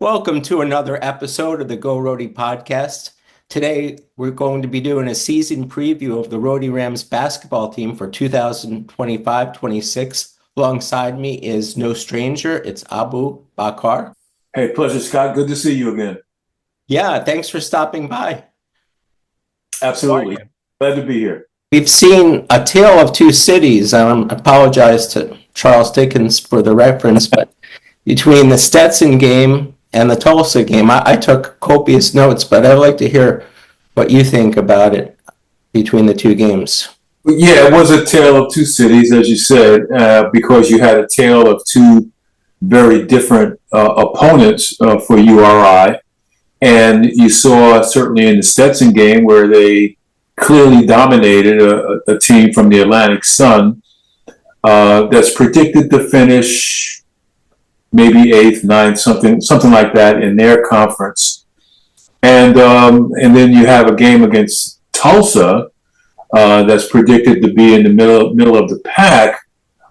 Welcome to another episode of the Go Rhody Podcast. Today, we're going to be doing a season preview of the Rhody Rams basketball team for 2025-26. Alongside me is no stranger. It's Abu Bakr. Hey, pleasure, Scott. Good to see you again. Yeah, thanks for stopping by. Absolutely. Glad to be here. We've seen a tale of two cities. I apologize to Charles Dickens for the reference, but between the Stetson game and the Tulsa game, I took copious notes, but I'd like to hear what you think about it between the two games. Yeah, it was a tale of two cities, as you said, because you had a tale of two very different opponents for URI. And you saw certainly in the Stetson game where they clearly dominated a team from the Atlantic Sun that's predicted to finish maybe 8th, 9th, something like that in their conference. And then you have a game against Tulsa that's predicted to be in the middle of the pack.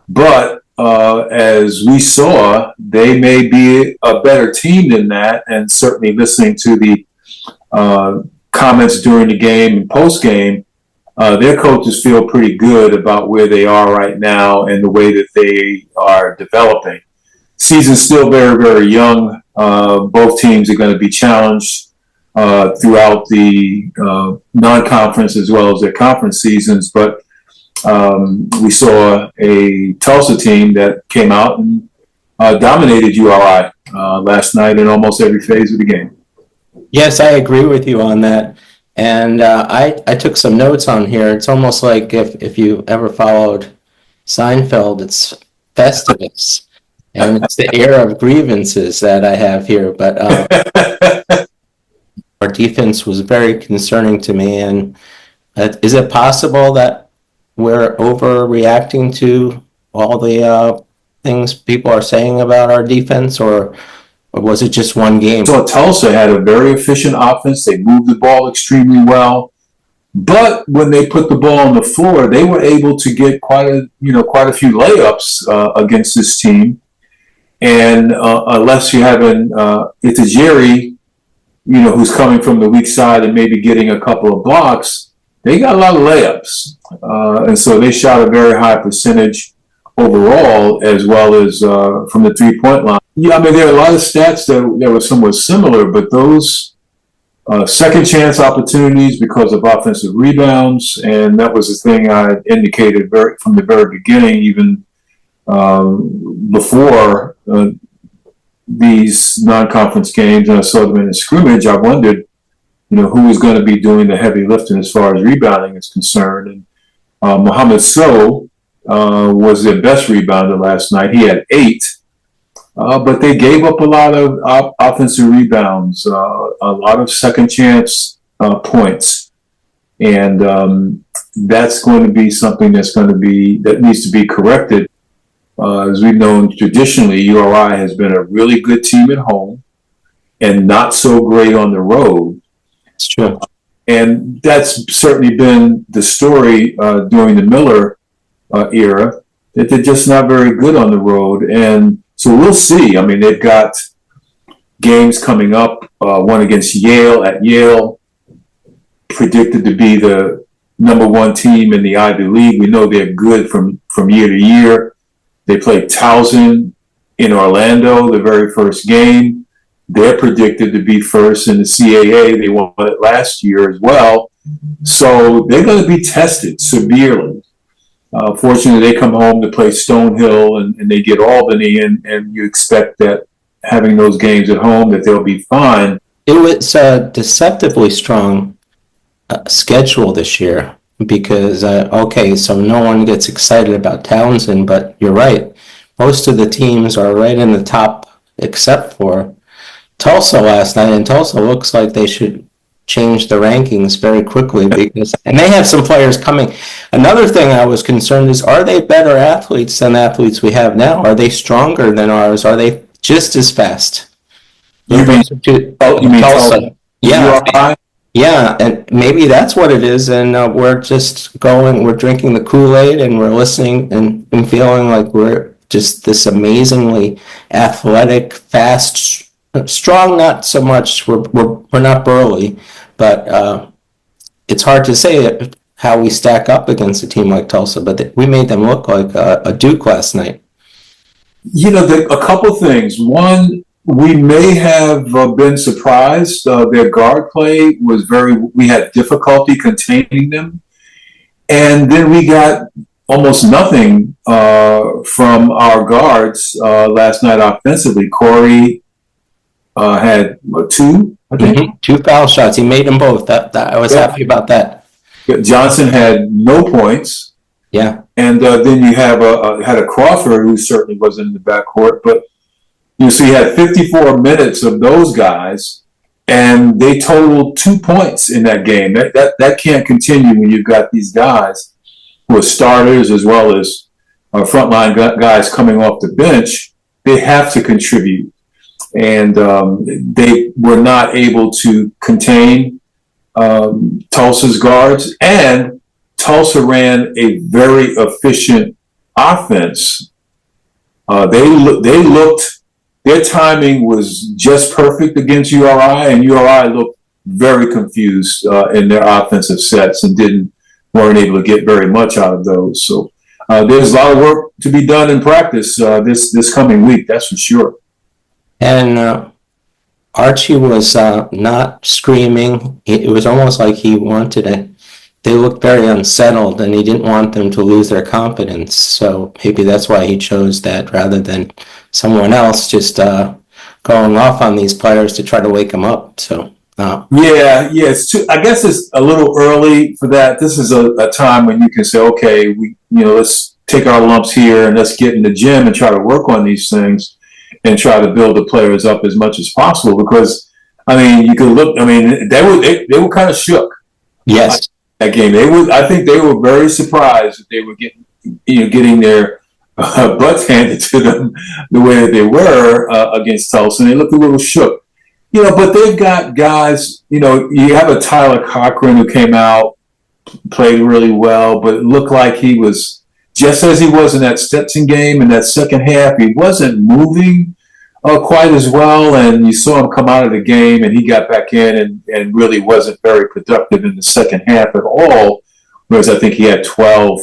But as we saw, they may be a better team than that. And certainly listening to the comments during the game and post-game, their coaches feel pretty good about where they are right now and the way that they are developing. Season's still very, very young. Both teams are going to be challenged throughout the non-conference as well as their conference seasons. But we saw a Tulsa team that came out and dominated URI last night in almost every phase of the game. Yes, I agree with you on that. And I took some notes on here. It's almost like if you ever followed Seinfeld, it's Festivus. And it's the era of grievances that I have here. But our defense was very concerning to me. And is it possible that we're overreacting to all the things people are saying about our defense, or was it just one game? So Tulsa had a very efficient offense. They moved the ball extremely well. But when they put the ball on the floor, they were able to get quite a few layups against this team. And unless you have it's a Jerry, who's coming from the weak side and maybe getting a couple of blocks, they got a lot of layups. And so they shot a very high percentage overall, as well as from the three-point line. Yeah, I mean, there are a lot of stats that were somewhat similar, but those second chance opportunities because of offensive rebounds, and that was the thing I indicated from the very beginning, even before these non-conference games, and I saw them in the scrimmage, I wondered, who was going to be doing the heavy lifting as far as rebounding is concerned. And Mohamed So was their best rebounder last night. He had 8, but they gave up a lot of offensive rebounds, a lot of second chance points, and that's going to be something that needs to be corrected. As we've known traditionally, URI has been a really good team at home and not so great on the road. It's true. And that's certainly been the story during the Miller era, that they're just not very good on the road. And so we'll see. I mean, they've got games coming up, one against Yale at Yale, predicted to be the number 1 team in the Ivy League. We know they're good from year to year. They played Towson in Orlando the very first game. They're predicted to be first in the CAA. They won it last year as well. So they're going to be tested severely. Fortunately, they come home to play Stonehill and they get Albany, and you expect that having those games at home that they'll be fine. It was a deceptively strong schedule this year. Because, so no one gets excited about Townsend, but you're right. Most of the teams are right in the top except for Tulsa last night, and Tulsa looks like they should change the rankings very quickly and they have some players coming. Another thing I was concerned is, are they better athletes than athletes we have now? Are they stronger than ours? Are they just as fast? You mean Tulsa? Yeah. Yeah, and maybe that's what it is, and we're drinking the Kool-Aid, and we're listening and feeling like we're just this amazingly athletic, fast, Strong, not so much. We're not burly, but it's hard to say how we stack up against a team like Tulsa. But we made them look like a Duke last night. A couple things. One, we may have been surprised. Their guard play was we had difficulty containing them. And then we got almost nothing from our guards last night offensively. Corey had two, I think. Mm-hmm. 2 foul shots. He made them both. I was happy about that. Johnson had no points. Yeah. And then you had a Crawford who certainly wasn't in the backcourt, but you had 54 minutes of those guys, and they totaled 2 points in that game. That can't continue when you've got these guys who are starters as well as frontline guys coming off the bench. They have to contribute, and they were not able to contain Tulsa's guards, and Tulsa ran a very efficient offense. Their timing was just perfect against URI, and URI looked very confused in their offensive sets and weren't able to get very much out of those. So there's a lot of work to be done in practice this coming week, that's for sure. And Archie was not screaming. It was almost like he wanted it. They looked very unsettled, and he didn't want them to lose their confidence. So maybe that's why he chose that rather than someone else just going off on these players to try to wake them up. So I guess it's a little early for that. This is a time when you can say, okay, let's take our lumps here and let's get in the gym and try to work on these things and try to build the players up as much as possible. Because you could look. They were kind of shook. Yes. That game, I think they were very surprised that they were getting their butts handed to them the way that they were against Tulsa, and they looked a little shook. But they've got guys. You have a Tyler Cochran who came out, played really well, but it looked like he was just as he was in that Stetson game in that second half. He wasn't moving quite as well, and you saw him come out of the game, and he got back in and really wasn't very productive in the second half at all, whereas I think he had 12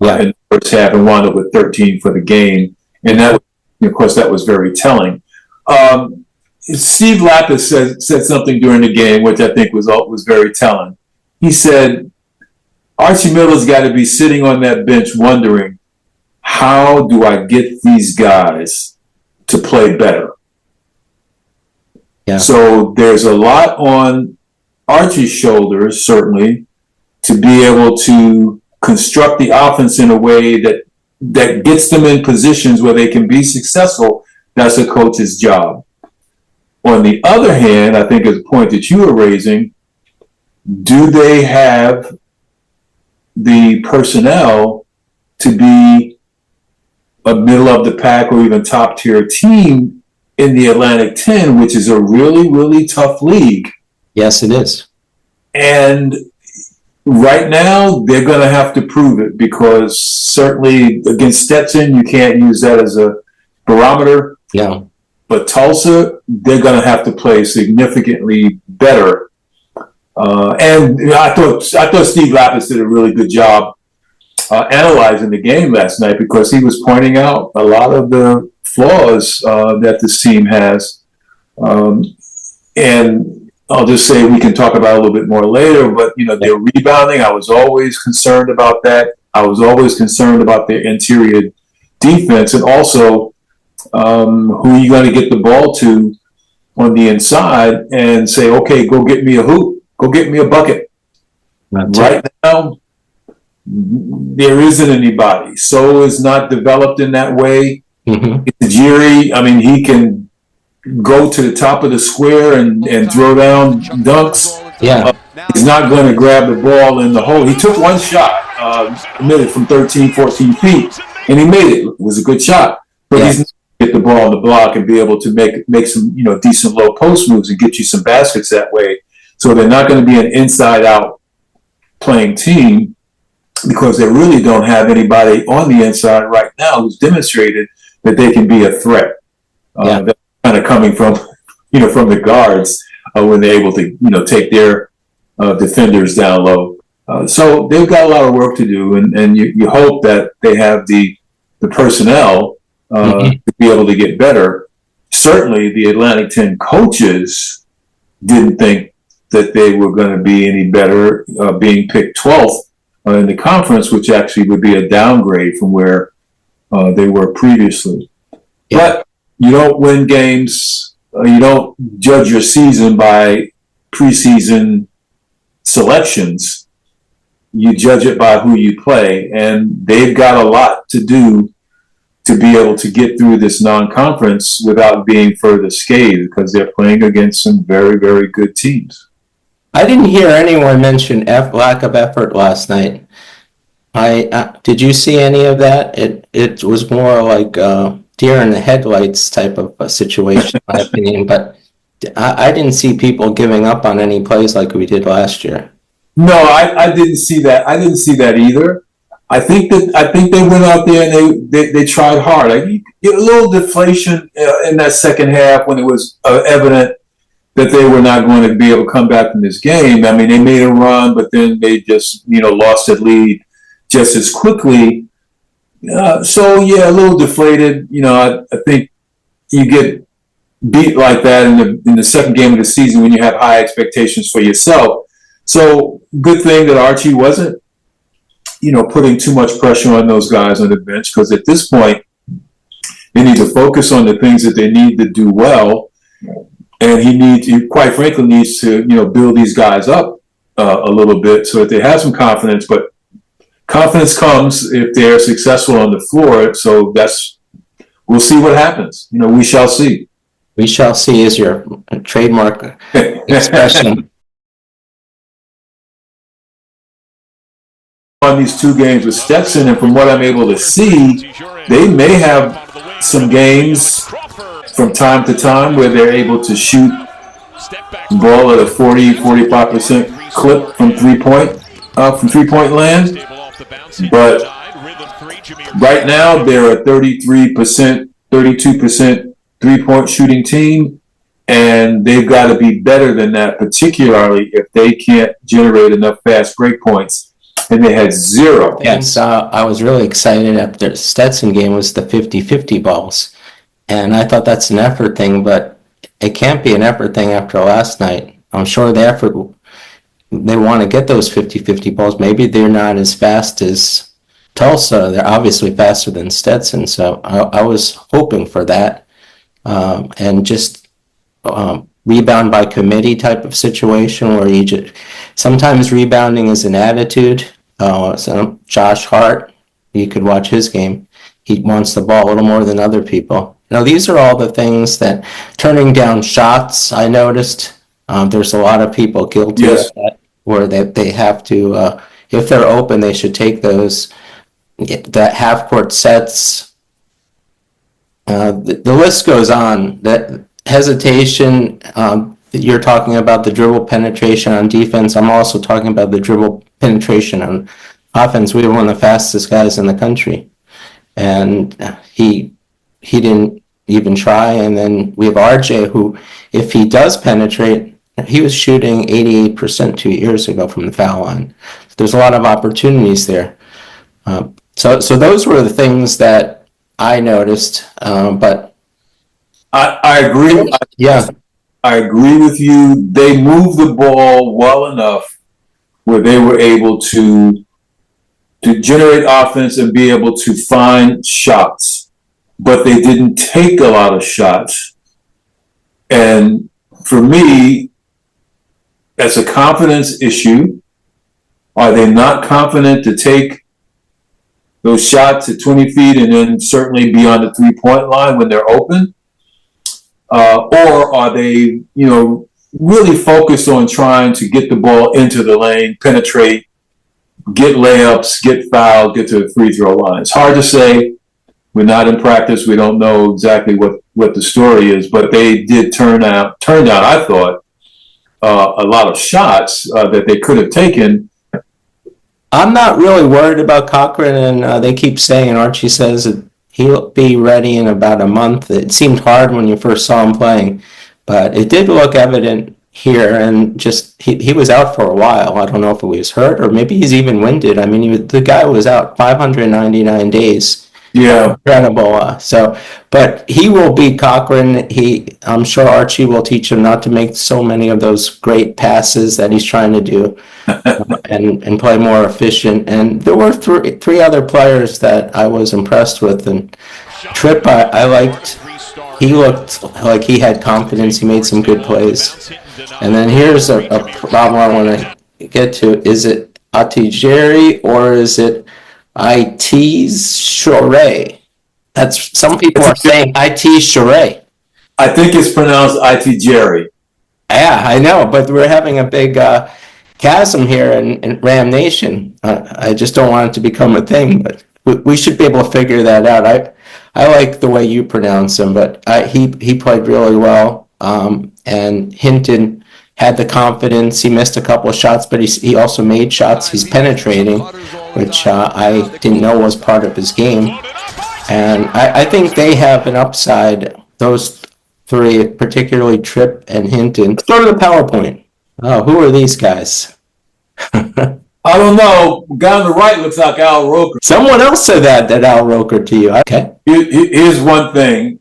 in the first half and wound up with 13 for the game, and that, of course, that was very telling. Steve Lapis said something during the game, which I think was very telling. He said, Archie Miller's got to be sitting on that bench wondering, how do I get these guys to play better? Yeah. So there's a lot on Archie's shoulders, certainly, to be able to construct the offense in a way that gets them in positions where they can be successful. That's a coach's job. On the other hand, I think as a point that you were raising, do they have the personnel to be a middle of the pack or even top tier team in the Atlantic 10, which is a really, really tough league? Yes, it is. And right now, they're going to have to prove it, because certainly against Stetson, you can't use that as a barometer. Yeah. But Tulsa, they're going to have to play significantly better. And I thought Steve Lapis did a really good job analyzing the game last night, because he was pointing out a lot of the flaws that this team has. And I'll just say we can talk about it a little bit more later, but, their rebounding, I was always concerned about that. I was always concerned about their interior defense, and also who are you going to get the ball to on the inside and say, okay, go get me a hoop, go get me a bucket. Right now, there isn't anybody. So is not developed in that way. Mm-hmm. Tajiri, he can go to the top of the square and throw down dunks. Yeah. He's not going to grab the ball in the hole. He took one shot, committed from 13, 14 feet, and he made it. It was a good shot. But he's not going to get the ball on the block and be able to make some, decent low post moves and get you some baskets that way. So they're not going to be an inside-out playing team, because they really don't have anybody on the inside right now who's demonstrated that they can be a threat. That's kind of coming from from the guards when they're able to, take their defenders down low. So they've got a lot of work to do, and you hope that they have the personnel to be able to get better. Certainly, the Atlantic 10 coaches didn't think that they were going to be any better, being picked 12th in the conference, which actually would be a downgrade from where they were previously. Yeah. But you don't win games, you don't judge your season by preseason selections. You judge it by who you play, and they've got a lot to do to be able to get through this non-conference without being further scathed, because they're playing against some very, very good teams. I didn't hear anyone mention lack of effort last night. Did you see any of that? It was more like deer in the headlights type of a situation, in my opinion. But I didn't see people giving up on any plays like we did last year. No, I didn't see that. I didn't see that either. I think they went out there and they tried hard. I get a little deflation in that second half when it was evident that they were not going to be able to come back from this game. I mean, they made a run, but then they just lost that lead just as quickly. So yeah, a little deflated. I think you get beat like that in the second game of the season when you have high expectations for yourself. So good thing that Archie wasn't putting too much pressure on those guys on the bench, because at this point, they need to focus on the things that they need to do well. And he quite frankly needs to, build these guys up a little bit so that they have some confidence. But confidence comes if they're successful on the floor. So we'll see what happens. We shall see. We shall see is your trademark expression. On these two games with Stetson, and from what I'm able to see, they may have some games from time to time where they're able to shoot the ball at a 40-45% clip from three-point land. But right now they're a 33%, 32% three-point shooting team, and they've got to be better than that, particularly if they can't generate enough fast break points. And they had zero. Yes, I was really excited after the Stetson game was the 50-50 balls. And I thought that's an effort thing, but it can't be an effort thing after last night. I'm sure the effort, they want to get those 50-50 balls. Maybe they're not as fast as Tulsa. They're obviously faster than Stetson. So I was hoping for that. And just rebound by committee type of situation where you just, sometimes rebounding is an attitude. So Josh Hart, you could watch his game. He wants the ball a little more than other people. These are all the things that turning down shots, I noticed. There's a lot of people guilty of that, where they have to, if they're open, they should take those. That half-court sets. The list goes on. That hesitation, you're talking about the dribble penetration on defense. I'm also talking about the dribble penetration on offense. We were one of the fastest guys in the country. And he didn't even try. And then we have RJ, who, if he does penetrate, he was shooting 88% 2 years ago from the foul line. There's a lot of opportunities there. So those were the things that I noticed. But I agree. Yeah. I agree with you. They moved the ball well enough where they were able to generate offense and be able to find shots, but they didn't take a lot of shots. And for me, that's a confidence issue. Are they not confident to take those shots at 20 feet and then certainly beyond the three-point line when they're open? Or are they, really focused on trying to get the ball into the lane, penetrate, get layups, get fouled, get to the free throw line? It's hard to say. We're not in practice. We don't know exactly what the story is, but they did turn out, I thought, a lot of shots that they could have taken. I'm not really worried about Cochran, and they keep saying, Archie says that he'll be ready in about a month. It seemed hard when you first saw him playing, But it did look evident here, and just he was out for a while. I don't know if he was hurt or maybe he's even winded. I mean, the guy was out 599 days. Yeah. Incredible. But he will beat Cochran. I'm sure Archie will teach him not to make so many of those great passes that he's trying to do, and play more efficient. And there were three other players that I was impressed with. And Tripp, I liked. He looked like he had confidence. He made some good plays. And then here's a problem I want to get to. Is it Atijeri or is it IT's Shorey? That's, some people are saying IT Shorey. I think it's pronounced IT Jerry. Yeah, I know, but we're having a big chasm here in Ram Nation. I just don't want it to become a thing, but we should be able to figure that out. I like the way you pronounce him, but he played really well. And Hinton had the confidence. He missed a couple of shots, but he also made shots. He's penetrating, which I didn't know was part of his game. And I think they have an upside, those three, particularly Tripp and Hinton. Let's go to the PowerPoint. Oh, who are these guys? I don't know. Guy on the right looks like Al Roker. Someone else said that Al Roker to you. Okay. Here's one thing.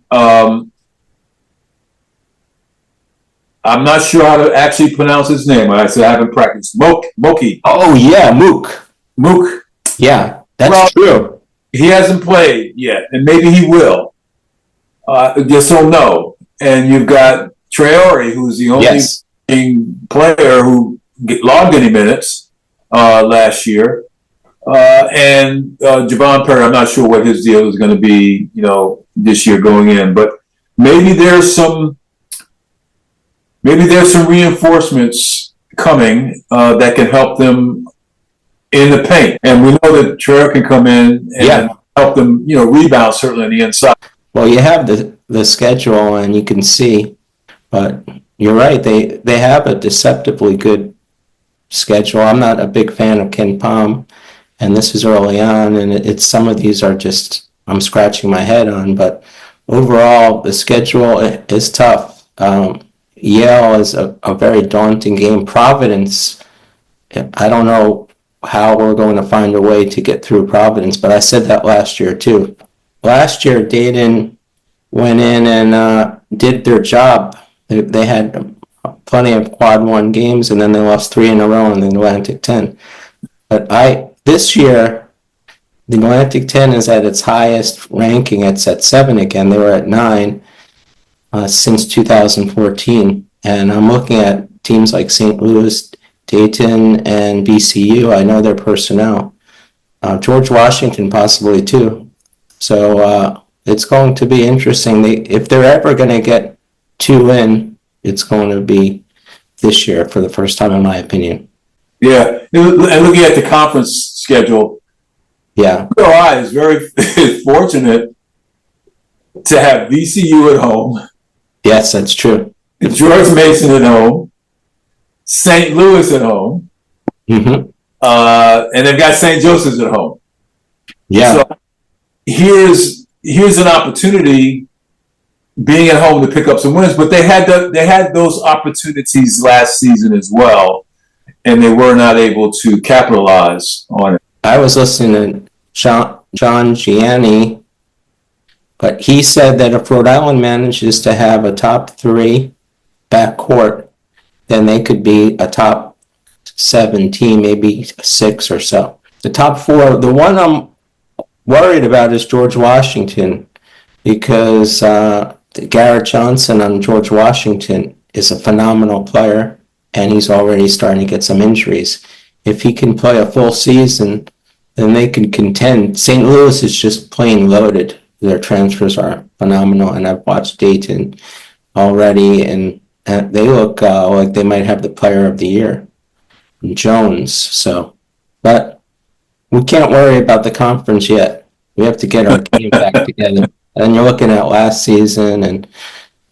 I'm not sure how to actually pronounce his name. I said I haven't practiced. Moki. Oh, yeah, Mook. Yeah, that's true. He hasn't played yet, and maybe he will. Just don't know. And you've got Traore, who's the only player who logged any minutes last year. And Javon Perry, I'm not sure what his deal is going to be, this year going in. But maybe there's some reinforcements coming that can help them in the paint. And we know that Traore can come in and help them, rebound certainly on the inside. Well, you have the schedule and you can see, but you're right. They have a deceptively good schedule. I'm not a big fan of Ken Palm, and this is early on, and it's some of these are just I'm scratching my head on. But overall, the schedule is tough. Yale is a very daunting game. Providence, I don't know how we're going to find a way to get through Providence, but I said that last year too. Last year, Dayton went in and did their job. They had plenty of quad one games, and then they lost 3 in a row in the Atlantic 10. But this year, the Atlantic 10 is at its highest ranking. It's at 7 again. They were at 9 since 2014. And I'm looking at teams like St. Louis, Dayton, and VCU. I know their personnel. George Washington possibly too. So it's going to be interesting. If they're ever going to get 2 in, it's going to be this year for the first time, in my opinion. Yeah, and looking at the conference schedule, ROI is very fortunate to have VCU at home. Yes, that's true. George Mason at home, St. Louis at home, and they've got St. Joseph's at home. Yeah. So here's an opportunity, being at home, to pick up some wins. But they had those opportunities last season as well, and they were not able to capitalize on it. I was listening to John Gianni, but he said that if Rhode Island manages to have a top 3 backcourt, then they could be a top 7 team, maybe 6 or so. The top 4, the one I'm worried about is George Washington, because Garrett Johnson on George Washington is a phenomenal player, and he's already starting to get some injuries. If he can play a full season, then they can contend. St. Louis is just plain loaded. Their transfers are phenomenal, and I've watched Dayton already, and they look like they might have the player of the year, Jones. So, but we can't worry about the conference yet. We have to get our game back together. And you're looking at last season and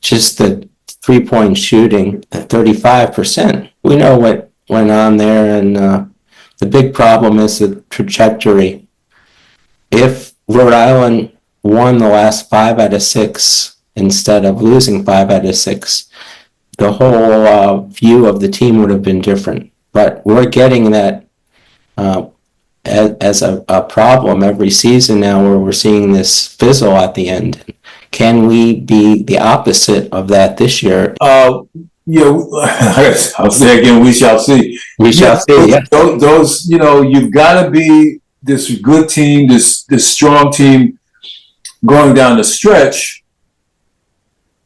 just the 3-point shooting at 35%. We know what went on there, and the big problem is the trajectory. If Rhode Island won the last 5 out of 6 instead of losing 5 out of 6, the whole view of the team would have been different. But we're getting that as a problem every season now, where we're seeing this fizzle at the end. Can we be the opposite of that this year? I'll say again, we shall see. We shall see. Yes. Those, you've got to be this good team, this strong team going down the stretch.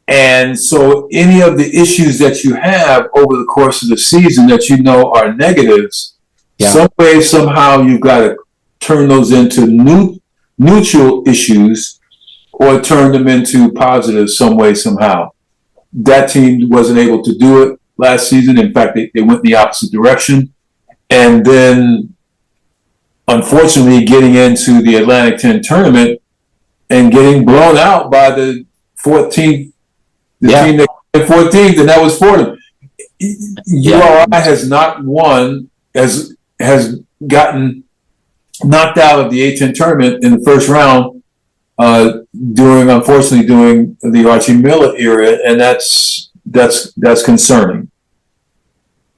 And so any of the issues that you have over the course of the season that are negatives, some way, somehow you've got to turn those into neutral issues or turn them into positive some way, somehow. That team wasn't able to do it last season. In fact, they went the opposite direction. And then, unfortunately, getting into the Atlantic 10 tournament and getting blown out by the 14th, team that came 14th, and that was for them. URI has not won, has gotten knocked out of the A10 tournament in the first round unfortunately during the Archie Miller era, and that's concerning.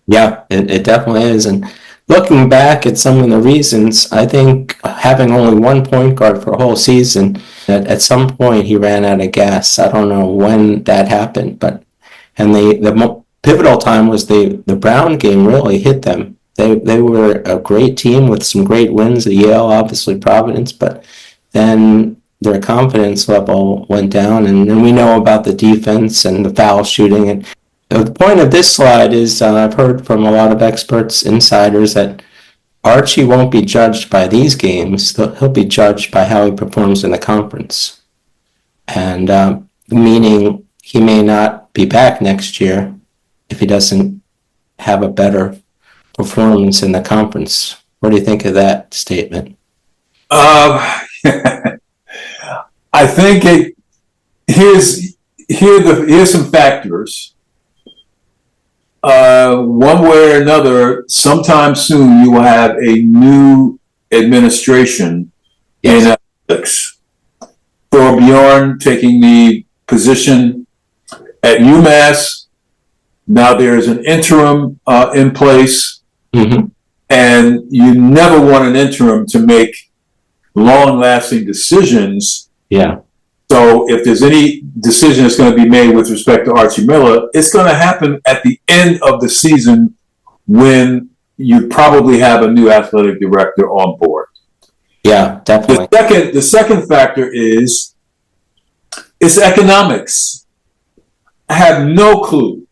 Yeah, it definitely is. And looking back at some of the reasons, I think having only one point guard for a whole season, at some point he ran out of gas. I don't know when that happened, and the pivotal time was the Brown game really hit them. They were a great team with some great wins at Yale, obviously Providence, but then their confidence level went down, and then we know about the defense and the foul shooting. And the point of this slide is, I've heard from a lot of experts, insiders, that Archie won't be judged by these games. He'll be judged by how he performs in the conference. And meaning he may not be back next year if he doesn't have a better performance in the conference. What do you think of that statement? I think here's some factors. One way or another, sometime soon you will have a new administration in athletics. Thor Bjorn taking the position at UMass. Now there's an interim in place, and you never want an interim to make long-lasting decisions. Yeah. So if there's any decision that's going to be made with respect to Archie Miller, it's going to happen at the end of the season when you probably have a new athletic director on board. Yeah, definitely. The second factor is it's economics. I have no clue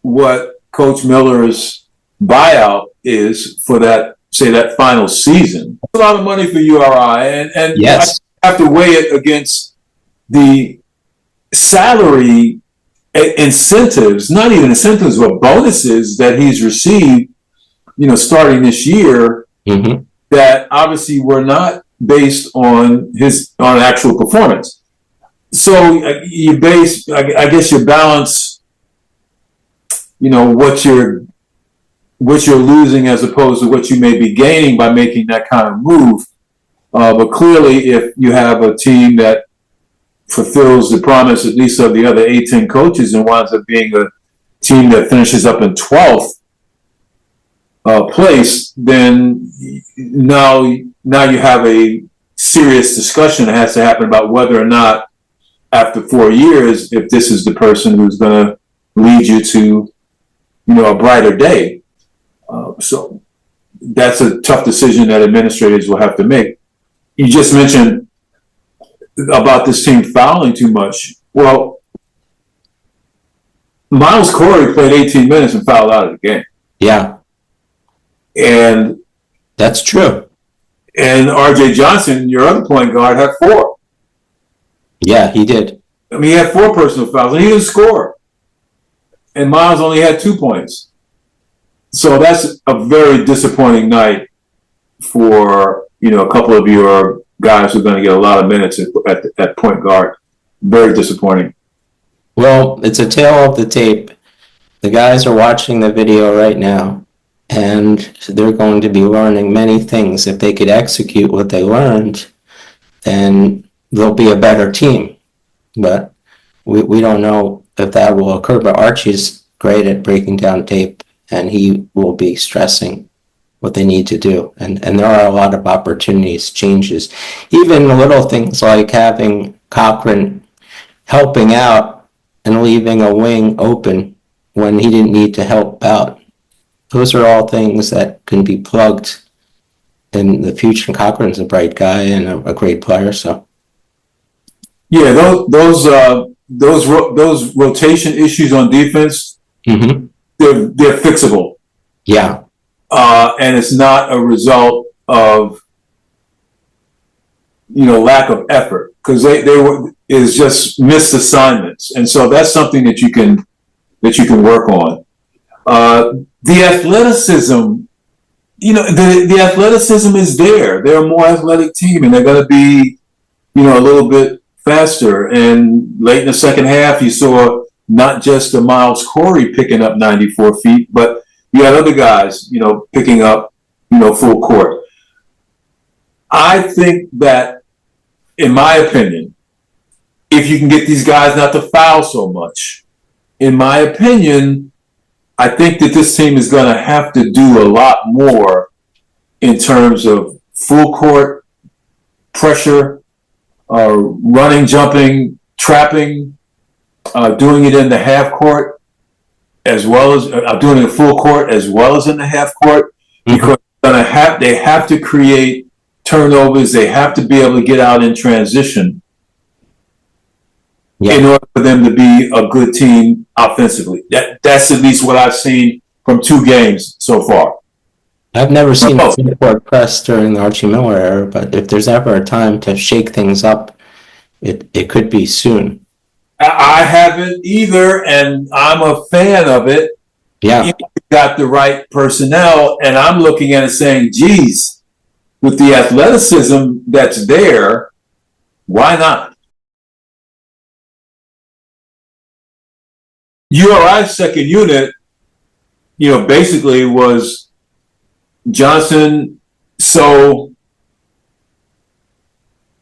what Coach Miller's buyout is for that final season. It's a lot of money for URI, and yes. I have to weigh it against the salary incentives, not even incentives, but bonuses that he's received, starting this year, that obviously were not based on actual performance. So you I guess you balance, what you're losing as opposed to what you may be gaining by making that kind of move. But clearly, if you have a team that fulfills the promise, at least of the other 18 coaches, and winds up being a team that finishes up in 12th place, then now you have a serious discussion that has to happen about whether or not, after 4 years, if this is the person who's going to lead you to, a brighter day. So that's a tough decision that administrators will have to make. You just mentioned about this team fouling too much. Well, Miles Corey played 18 minutes and fouled out of the game. Yeah. And that's true. And RJ Johnson, your other point guard, had 4. Yeah, he did. I mean, he had 4 personal fouls, and he didn't score. And Miles only had 2 points. So that's a very disappointing night for, a couple of your guys who are going to get a lot of minutes at point guard. Very disappointing. Well, it's a tale of the tape. The guys are watching the video right now, and they're going to be learning many things. If they could execute what they learned, then they'll be a better team. But we don't know if that will occur. But Archie's great at breaking down tape, and he will be stressing what they need to do. And there are a lot of opportunities, changes, even little things like having Cochran helping out and leaving a wing open when he didn't need to help out. Those are all things that can be plugged in the future. And Cochran's a bright guy and a great player, so. Yeah, those rotation issues on defense, Mm-hmm. they're fixable. Yeah. And it's not a result of, lack of effort, because they were is just missed assignments, and so that's something that you can work on. The athleticism, the athleticism is there. They're a more athletic team, and they're going to be, a little bit faster. And late in the second half, you saw not just the Miles Corey picking up 94 feet, but you had other guys, picking up, full court. I think that, in my opinion, if you can get these guys not to foul so much, in my opinion, I think that this team is going to have to do a lot more in terms of full court pressure, running, jumping, trapping, doing it in the half court, as well as doing it in full court as well as in the half court, because they have to create turnovers. They have to be able to get out in transition in order for them to be a good team offensively. That's at least what I've seen from 2 games so far. I've never seen a full court press during the Archie Miller era, but if there's ever a time to shake things up, it could be soon. I haven't either, and I'm a fan of it. Yeah. You've got the right personnel, and I'm looking at it saying, geez, with the athleticism that's there, why not? URI's second unit, basically was Johnson, So,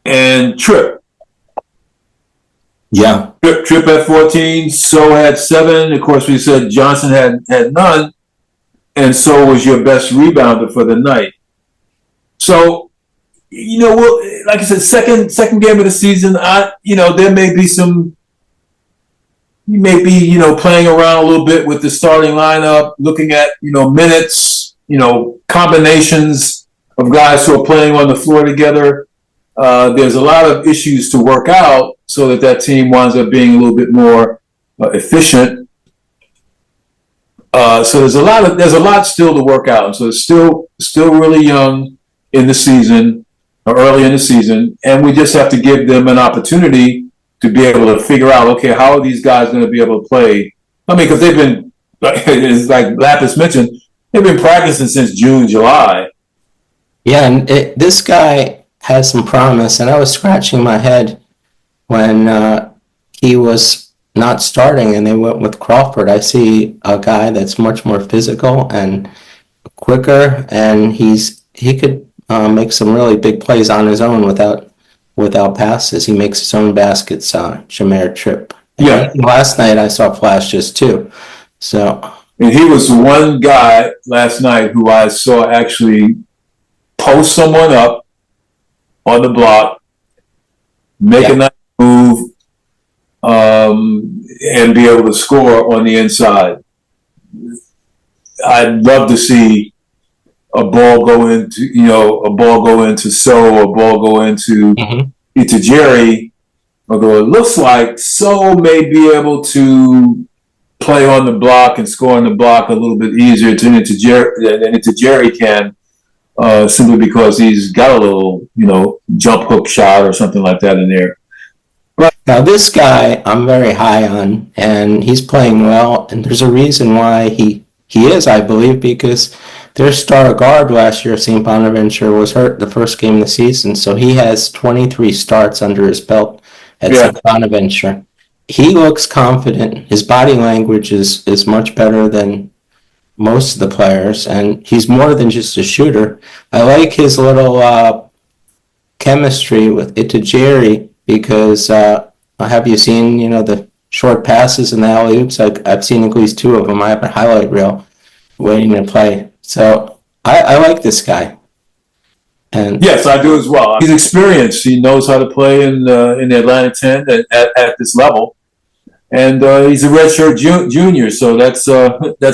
and Tripp. Yeah. Tripp had 14, So had 7. Of course, we said Johnson had none, and So was your best rebounder for the night. So, like I said, second game of the season, there may be some. You may be, playing around a little bit with the starting lineup, looking at, minutes, combinations of guys who are playing on the floor together. There's a lot of issues to work out so that team winds up being a little bit more efficient. So there's a lot still to work out. And so it's still really young in the season, or early in the season, and we just have to give them an opportunity to be able to figure out, okay, how are these guys going to be able to play? I mean, because they've been, it's like Lapis mentioned, they've been practicing since June, July. Yeah, and this guy has some promise, and I was scratching my head when he was not starting and they went with Crawford. I see a guy that's much more physical and quicker, and he could make some really big plays on his own without passes. He makes his own baskets, Jameer Tripp. Yeah. And last night I saw flashes too. So. And he was one guy last night who I saw actually post someone up on the block, make a nice move, and be able to score on the inside. I'd love to see a ball go into So, a ball go into Jerry, although it looks like So may be able to play on the block and score on the block a little bit easier than Jerry can, simply because he's got a little, jump hook shot or something like that in there. Now this guy I'm very high on, and he's playing well, and there's a reason why he is, I believe, because their star guard last year, St. Bonaventure, was hurt the first game of the season, so he has 23 starts under his belt at St. Bonaventure. He looks confident. His body language is much better than most of the players, and he's more than just a shooter. I like his little chemistry with Itajiri, because have you seen, the short passes and the alley-oops. I've seen at least 2 of them. I have a highlight reel waiting to play. So I like this guy. And yes, I do as well. He's experienced. He knows how to play in the Atlanta 10 at this level, and he's a redshirt junior, so that's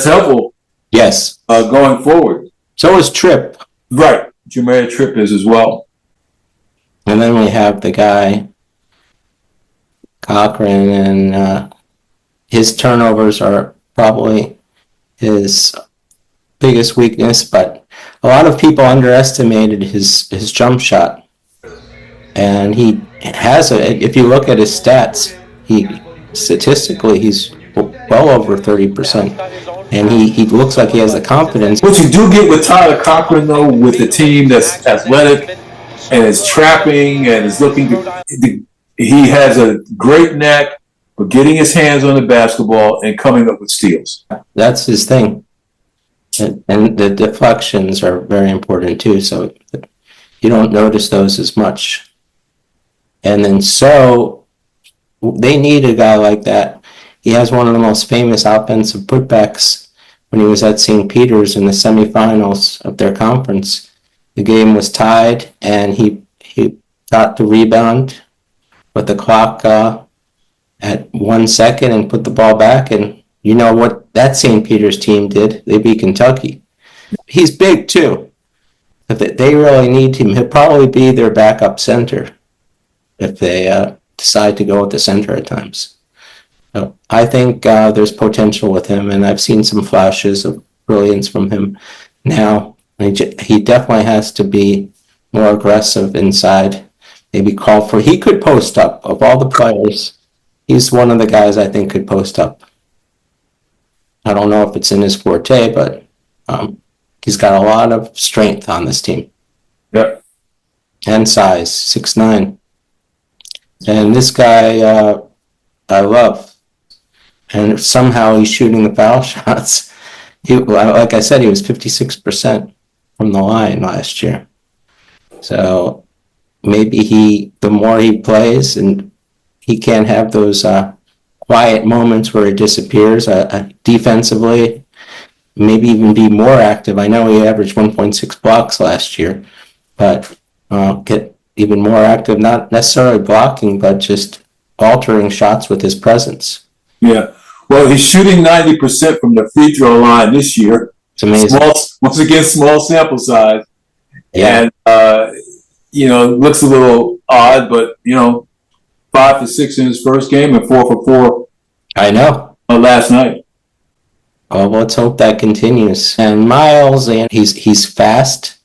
helpful. yes, Going forward. so is Tripp. Right, Jameer Tripp is as well. And then we have the guy Cochran, and his turnovers are probably his biggest weakness, but a lot of people underestimated his jump shot. And he has if you look at his stats, statistically he's well over 30%. And he looks like he has the confidence. What you do get with Tyler Cochran, though, with the team that's athletic and is trapping and is looking he has a great knack for getting his hands on the basketball and coming up with steals. That's his thing. And the deflections are very important too, so you don't notice those as much. And then so they need a guy like that. He has one of the most famous offensive putbacks when he was at St. Peter's in the semifinals of their conference. The game was tied, and he got the rebound with the clock at 1 second and put the ball back. And you know what that St. Peter's team did? They beat Kentucky. He's big too. If they really need him, he'll probably be their backup center if they decide to go with the center at times. So I think there's potential with him, and I've seen some flashes of brilliance from him now. He definitely has to be more aggressive inside. Maybe call for. He could post up. Of all the players, he's one of the guys I think could post up. I don't know if it's in his forte, but he's got a lot of strength on this team. Yeah. And size, 6'9". And this guy I love. And somehow he's shooting the foul shots. Like I said, he was 56% from the line last year. So maybe the more he plays, and he can't have those quiet moments where he disappears defensively, maybe even be more active. I know he averaged 1.6 blocks last year, but get even more active, not necessarily blocking, but just altering shots with his presence. Yeah. Well, he's shooting 90% from the free throw line this year. It's amazing. Once again, small sample size. Yeah. And, looks a little odd, but, 5 for 6 in his first game and 4 for 4. I know. Last night. Well, let's hope that continues. And Miles, he's fast.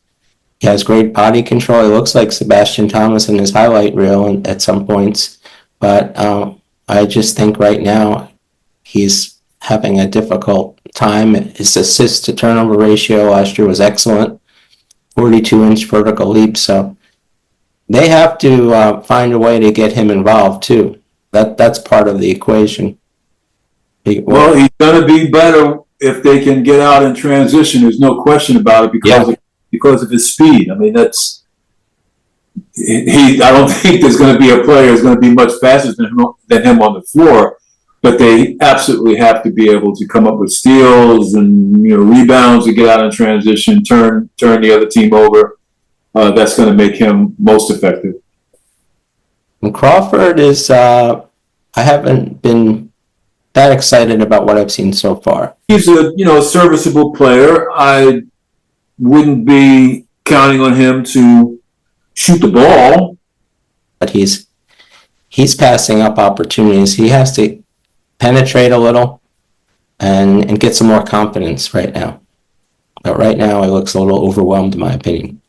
He has great body control. He looks like Sebastian Thomas in his highlight reel at some points. But I just think right now he's having a difficult time. His assist to turnover ratio last year was excellent. 42-inch vertical leap. So they have to find a way to get him involved too. That's part of the equation. Well, he's going to be better if they can get out in transition. There's no question about it because of his speed. I mean, I don't think there's going to be a player who's going to be much faster than him on the floor. But they absolutely have to be able to come up with steals and rebounds to get out in transition, turn the other team over. That's going to make him most effective. And Crawford is. I haven't been that excited about what I've seen so far. He's a serviceable player. I wouldn't be counting on him to shoot the ball, but he's passing up opportunities. He has to penetrate a little and get some more confidence right now. But right now, he looks a little overwhelmed, in my opinion.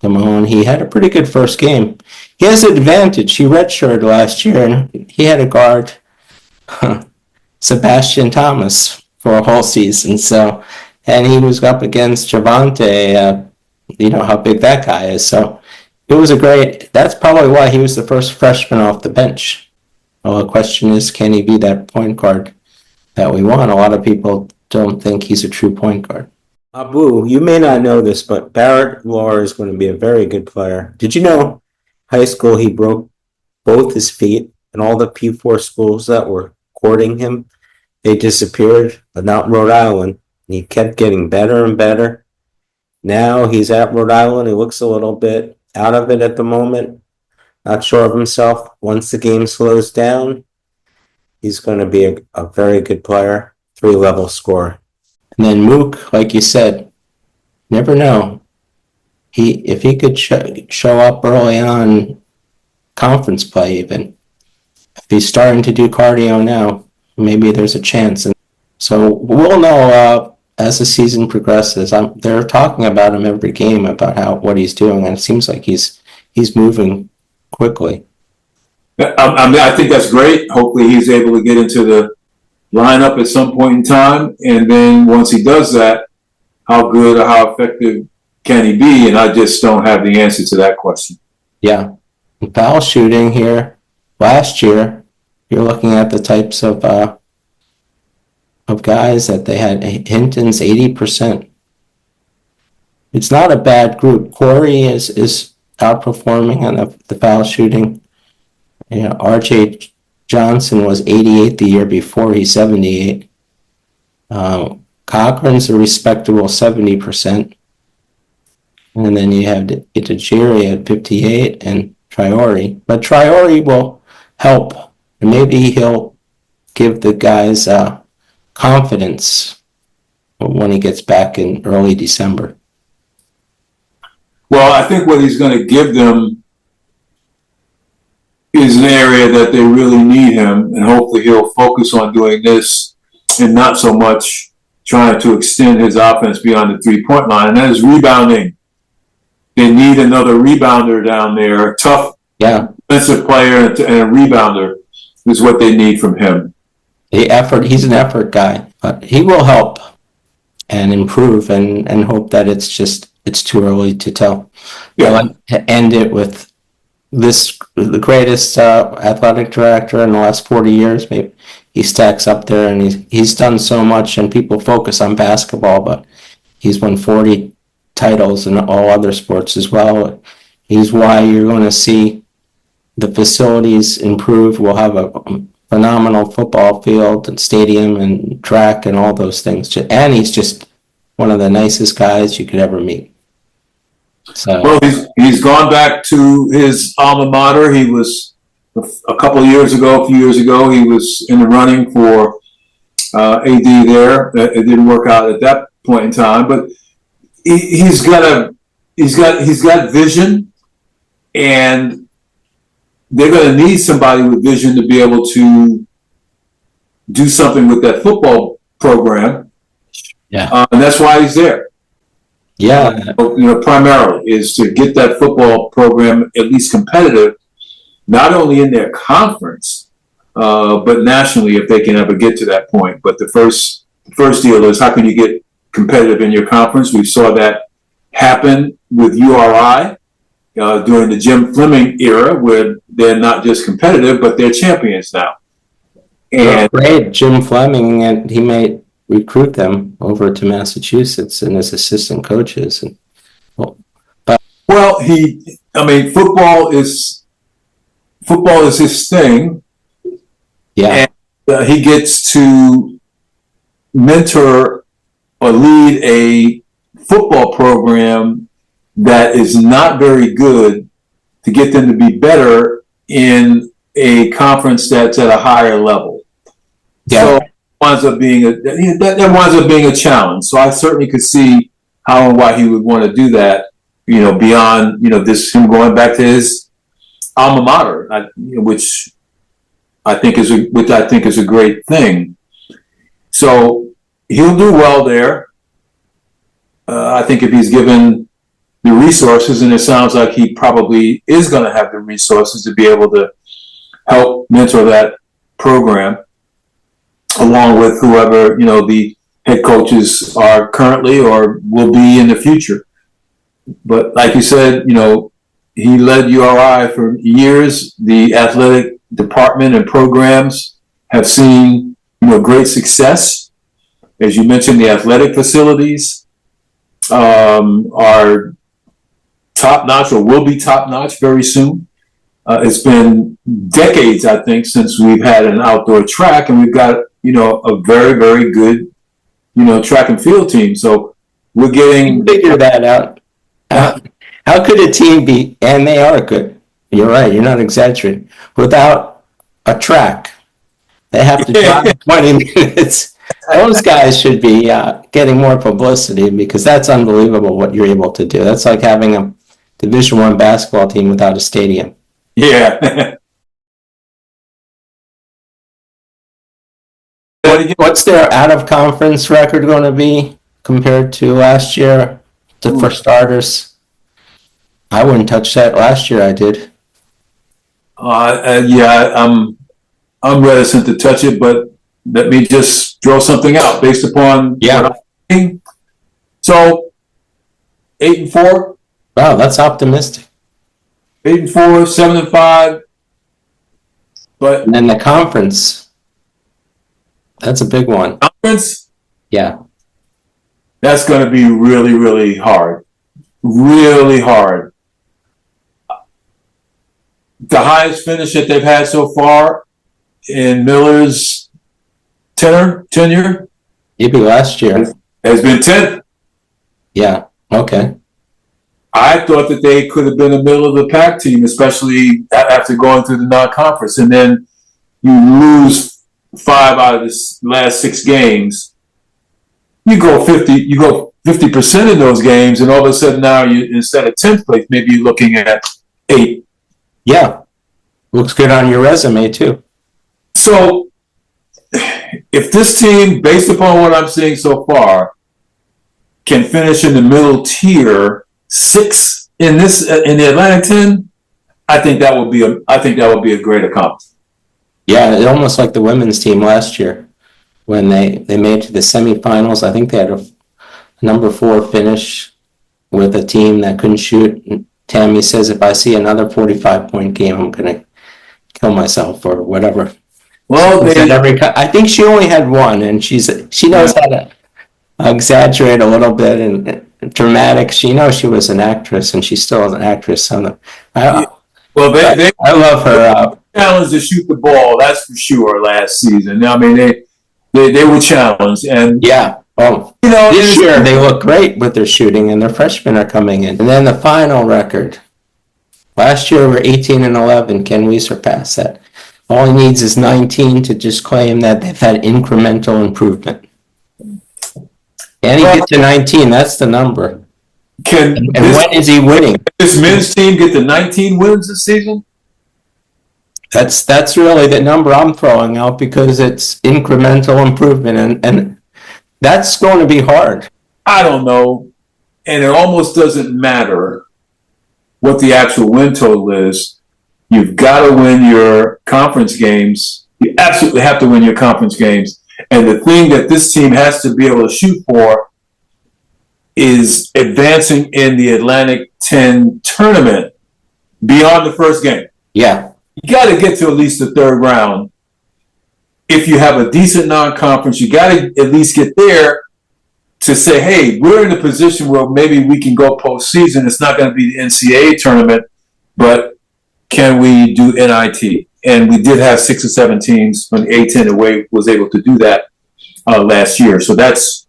Damone, he had a pretty good first game. He has an advantage. He redshirted last year, and he had to guard Sebastian Thomas for a whole season. So, and he was up against Javante. You know how big that guy is. So it was that's probably why he was the first freshman off the bench. Well, the question is, can he be that point guard that we want? A lot of people don't think he's a true point guard. Abu, you may not know this, but Barrett Law is going to be a very good player. Did you know high school he broke both his feet, and all the P4 schools that were courting him. They disappeared, but not Rhode Island. He kept getting better and better. Now he's at Rhode Island. He looks a little bit out of it at the moment. Not sure of himself. Once the game slows down, he's going to be a very good player, 3-level scorer. And then Mook, like you said, never know. If he could show up early on conference play even, if he's starting to do cardio now, maybe there's a chance. And so we'll know as the season progresses. They're talking about him every game about what he's doing, and it seems like he's moving quickly. I think that's great. Hopefully he's able to get into the lineup at some point in time, and then once he does that, how good or how effective can he be? And I just don't have the answer to that question. Yeah. Foul shooting here last year, you're looking at the types of guys that they had. Hinton's 80%. It's not a bad group. Corey is outperforming on the foul shooting. You know, RJ Johnson was 88 the year before. He's 78. Cochran's a respectable 70%. And then you have Itajiri at 58 and Traore. But Traore will help. And maybe he'll give the guys confidence when he gets back in early December. Well, I think what he's going to give them is an area that they really need him, and hopefully he'll focus on doing this and not so much trying to extend his offense beyond the three-point line, and that is rebounding. They need another rebounder down there, tough defensive player and a rebounder is what they need from him. He's an effort guy, but he will help and improve and hope that it's too early to tell. Yeah. I like to end it with the greatest athletic director in the last 40 years. Maybe he stacks up there, and he's done so much, and people focus on basketball, but he's won 40 titles in all other sports as well. He's why you're going to see the facilities improve. We'll have a phenomenal football field and stadium and track and all those things. And he's just one of the nicest guys you could ever meet. So, well, he's gone back to his alma mater. He was a few years ago, he was in the running for AD there. It didn't work out at that point in time, but he's got vision, and they're going to need somebody with vision to be able to do something with that football program. Yeah, and that's why he's there. Yeah, primarily is to get that football program at least competitive, not only in their conference, but nationally if they can ever get to that point. But the first deal is how can you get competitive in your conference? We saw that happen with URI during the Jim Fleming era, where they're not just competitive, but they're champions now. And great, Jim Fleming, and he may recruit them over to Massachusetts and as assistant coaches. And football is his thing. Yeah, and he gets to mentor or lead a football program that is not very good to get them to be better in a conference that's at a higher level. Yeah. So that winds up being a challenge. So I certainly could see how and why he would want to do that, beyond, this him going back to his alma mater, which I think is a great thing. So he'll do well there. I think if he's given the resources, and it sounds like he probably is going to have the resources to be able to help mentor that program, along with whoever, the head coaches are currently or will be in the future. But like you said, he led URI for years. The athletic department and programs have seen, great success. As you mentioned, the athletic facilities are top-notch or will be top-notch very soon. It's been decades, I think, since we've had an outdoor track, and we've got, a very, very good, track and field team. So we're getting... Figure that out. How could a team be, and they are good, you're right, you're not exaggerating, without a track? They have to drive 20 minutes. Those guys should be getting more publicity, because that's unbelievable what you're able to do. That's like having a Division I basketball team without a stadium. Yeah. What's their out-of-conference record going to be compared to last year, for starters? I wouldn't touch that. Last year I did. I'm reticent to touch it, but let me just throw something out based upon what I'm thinking. So 8-4. Wow, that's optimistic. 8-4, 7-5. But and then the conference, that's a big one. Conference? Yeah. That's going to be really, really hard. Really hard. The highest finish that they've had so far in Miller's tenure? Maybe last year. Has been 10th. Yeah, okay. I thought that they could have been a middle of the pack team, especially after going through the non-conference. And then you lose 5 out of the last 6 games. You go 50% in those games, and all of a sudden now instead of 10th place, maybe you're looking at 8. Yeah. Looks good on your resume too. So if this team, based upon what I'm seeing so far, can finish in the middle tier 6 in the Atlantic 10, I think that would be a great accomplishment. Yeah, it's almost like the women's team last year when they made it to the semifinals. I think they had a number 4 finish with a team that couldn't shoot. And Tammy says, if I see another 45-point game, I'm going to kill myself or whatever. Well, I think she only had one, and she knows how to exaggerate a little bit and dramatic. She knows she was an actress, and she still is an actress. So I love her. Challenged to shoot the ball, that's for sure. Last season, I mean, they were challenged, and yeah. Oh, this year they look great with their shooting, and their freshmen are coming in. And then the final record. Last year we're 18-11. Can we surpass that? All he needs is 19 to just claim that they've had incremental improvement. And he gets to 19. That's the number. And when is he winning? This men's team get to 19 wins this season? That's really the number I'm throwing out, because it's incremental improvement, and that's going to be hard. I don't know, and it almost doesn't matter what the actual win total is. You've got to win your conference games. You absolutely have to win your conference games. And the thing that this team has to be able to shoot for is advancing in the Atlantic 10 tournament beyond the first game. Yeah. You got to get to at least the third round. If you have a decent non-conference, you got to at least get there to say, hey, we're in a position where maybe we can go postseason. It's not going to be the NCAA tournament, but can we do NIT? And we did have 6 or 7 teams from the A10 away was able to do that last year. So that's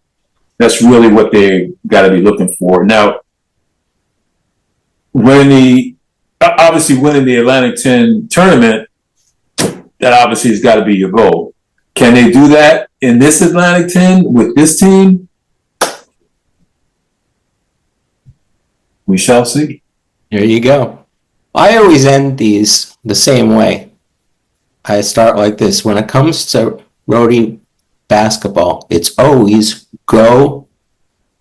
really what they got to be looking for. Now, obviously winning the Atlantic 10 tournament, that obviously has got to be your goal. Can they do that in this Atlantic 10 with this team? We shall see. There you go. I always end these the same way. I start like this. When it comes to Rhody basketball, it's always go.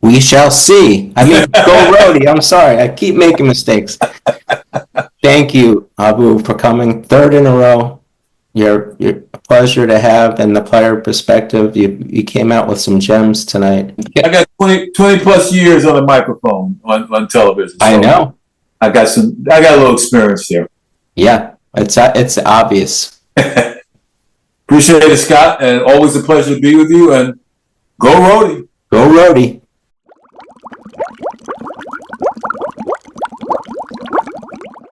We shall see. I mean, go Rhody. I'm sorry. I keep making mistakes. Thank you, Abu, for coming 3rd in a row. You're a pleasure to have, and the player perspective. You came out with some gems tonight. I got 20 plus years on a microphone on television. So I know. I got a little experience there. Yeah, it's obvious. Appreciate it, Scott, and always a pleasure to be with you. And go Rhody. Go Rhody.